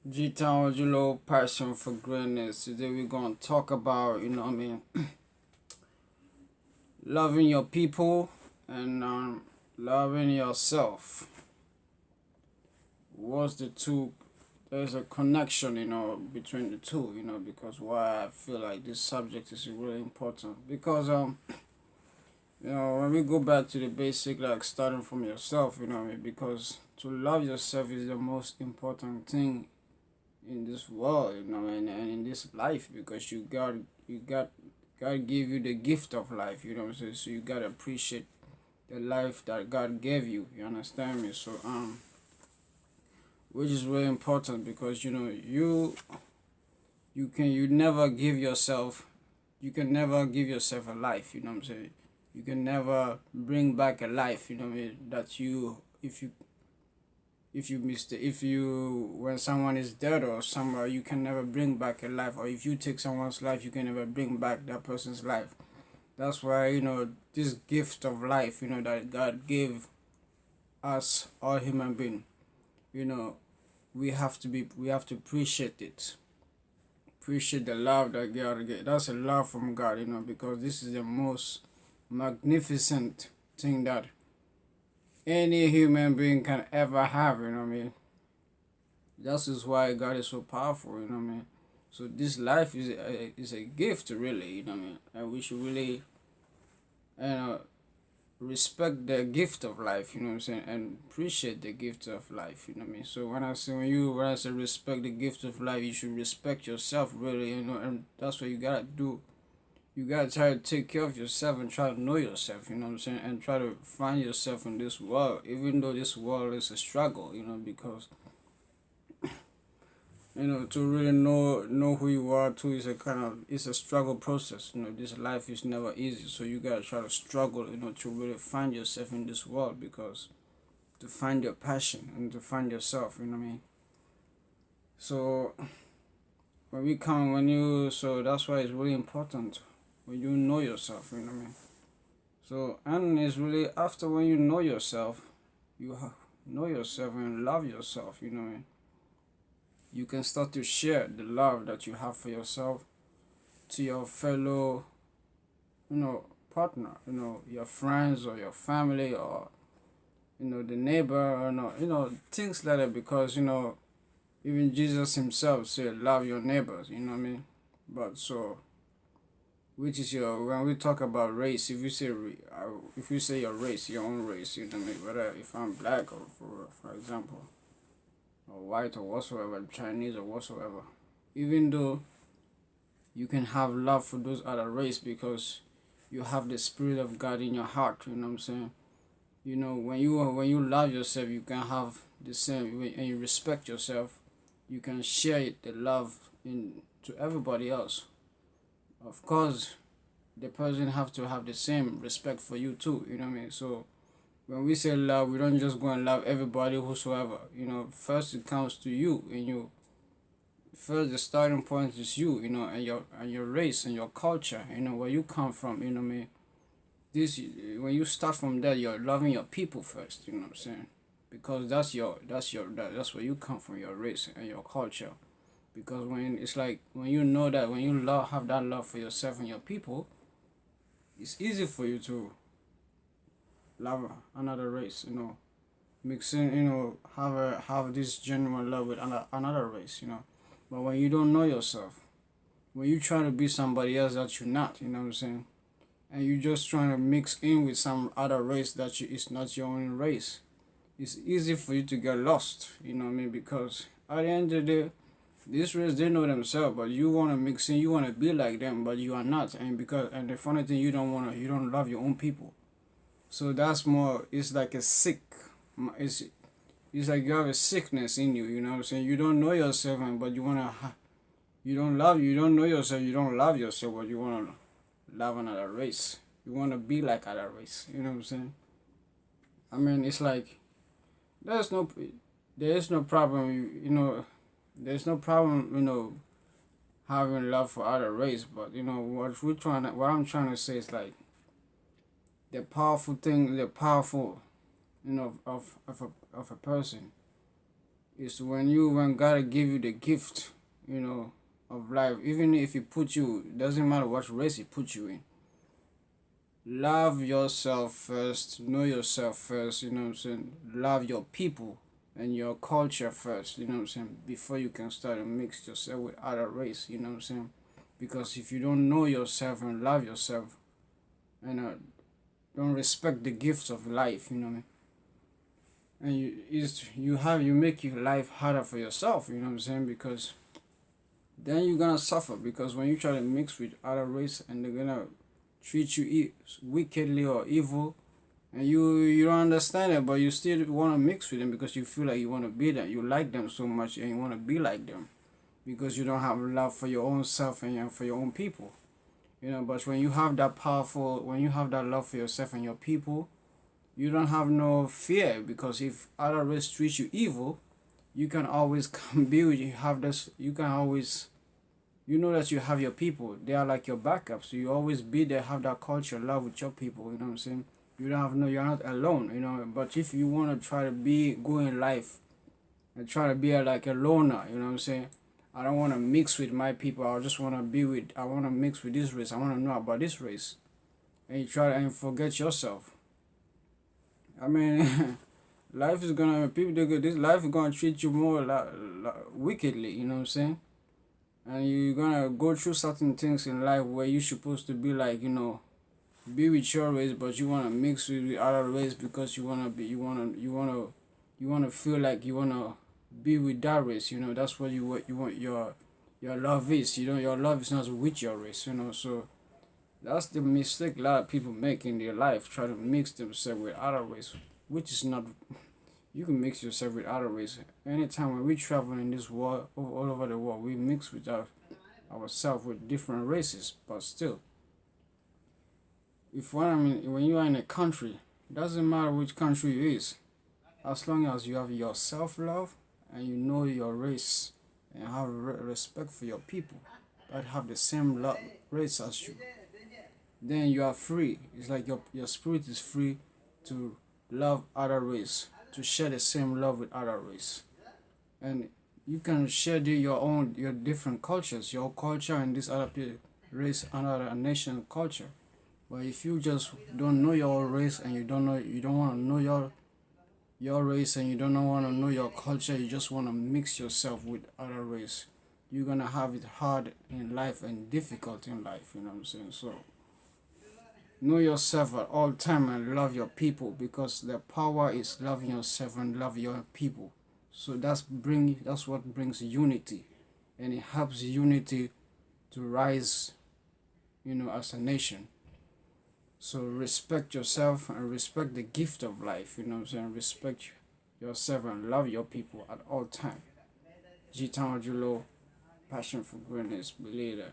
Gtownogloc passion for greatness. Today we're gonna talk about, loving your people and loving yourself. What's the two? There's a connection, between the two, because why I feel like this subject is really important. Because when we go back to the basic, like starting from yourself, because to love yourself is the most important thing in this world, and in this life, because God gave you the gift of life, so you gotta appreciate the life that God gave you. You understand me? So which is really important because you never give yourself, you can never give yourself a life. You know what I'm saying? You can never bring back a life. That you if you miss if you when someone is dead or somewhere, you can never bring back a life, or if you take someone's life, you can never bring back that person's life. That's why this gift of life, that God gave us, all human being, you know we have to appreciate it, appreciate the love that God gave. That's a love from God, because this is the most magnificent thing that any human being can ever have. That is why God is so powerful. So this life is a gift, really. And we should really uh, respect the gift of life. And appreciate the gift of life. So when I say respect the gift of life, you should respect yourself, really. And that's what you gotta do. You gotta try to take care of yourself and try to know yourself. And try to find yourself in this world, even though this world is a struggle. Because to really know who you are too is it's a struggle process. This life is never easy, so you gotta try to struggle, to really find yourself in this world, because to find your passion and to find yourself. So so that's why it's really important when you know yourself. So, and it's really after when you know yourself, know yourself and love yourself. You can start to share the love that you have for yourself to your fellow, partner, your friends or your family, or the neighbor, or things like that. Because even Jesus himself said, love your neighbors. But so, which is when we talk about race, if you say your race, your own race, whether if I'm black, or for example, or white, or whatsoever, Chinese or whatsoever, even though you can have love for those other race, because you have the spirit of God in your heart. You know what I'm saying? When you love yourself, you can have the same, and you respect yourself, you can share the love to everybody else. Of course, the person have to have the same respect for you too. You know what I mean? So when we say love, we don't just go and love everybody whosoever. First it comes to you, and first the starting point is you. And your race and your culture. Where you come from. You know what I mean? When you start from there, you're loving your people first. You know what I'm saying? Because that's where you come from, your race and your culture. Because when you know that, when you have that love for yourself and your people, it's easy for you to love another race. Mixing, have this genuine love with another race. But when you don't know yourself, when you try to be somebody else that you're not, you know what I'm saying, and you just trying to mix in with some other race that is not your own race, it's easy for you to get lost. You know what I mean? Because at the end of the day, this race, they know themselves, but you want to mix in, you want to be like them, but you are not. And the funny thing, you don't love your own people. So that's more, it's like a sick, it's it's like you have a sickness in you. You know what I'm saying? You don't know yourself, but you don't know yourself, you don't love yourself, but you want to love another race. You want to be like other race. You know what I'm saying? I mean, it's like there's no there is no problem. There's no problem. Having love for other race, but what I'm trying to say is like the powerful thing, the powerful, of a person It's when God give you the gift, of life. Even if He put you, doesn't matter what race He put you in. Love yourself first. Know yourself first. You know what I'm saying. Love your people and your culture first. You know what I'm saying. Before you can start to mix yourself with other race. You know what I'm saying. Because if you don't know yourself and love yourself, and don't respect the gifts of life, you know what I mean. And you make your life harder for yourself. You know what I'm saying, because then you're gonna suffer, because when you try to mix with other race and they're gonna treat you wickedly or evil, and you don't understand it, but you still want to mix with them because you feel like you want to be them, you like them so much and you want to be like them, because you don't have love for your own self and for your own people. But when you have that when you have that love for yourself and your people, you don't have no fear, because if other race treat you evil, you can always come build. You have this. You can always, that you have your people. They are like your backup. So you always be there, have that culture, love with your people. You know what I'm saying? You don't have no. You're not alone. But if you want to try to go in life and try to be like a loner, you know what I'm saying? I don't want to mix with my people. I just want to I want to mix with this race. I want to know about this race. And you try and forget yourself. I mean, life is gonna, this life is gonna treat you more wickedly, you know what I'm saying? And you're gonna go through certain things in life where you're supposed to be like, be with your race, but you wanna mix with the other race because you wanna feel like you wanna be with that race. That's what you want your love is. Your love is not with your race. So that's the mistake a lot of people make in their life, try to mix themselves with other race, which is not. You can mix yourself with other race. Anytime when we travel in this world, all over the world, we mix with ourselves with different races, but still, when you are in a country, doesn't matter which country it is, as long as you have your self-love and you know your race and have respect for your people that have the same race as you, then you are free. It's like your spirit is free to love other race, to share the same love with other race. And you can share your different cultures, your culture and this other race, another nation culture. But if you just don't know your race and you don't want to know your race, and you don't want to know your culture, you just want to mix yourself with other race, you're gonna have it hard in life and difficult in life. You know what I'm saying? So know yourself at all time and love your people, because the power is loving yourself and love your people. So that's what brings unity, and it helps unity to rise, as a nation. So respect yourself and respect the gift of life. You know what I'm saying? Respect yourself and love your people at all time. Gtownogloc, passion for greatness, believe that.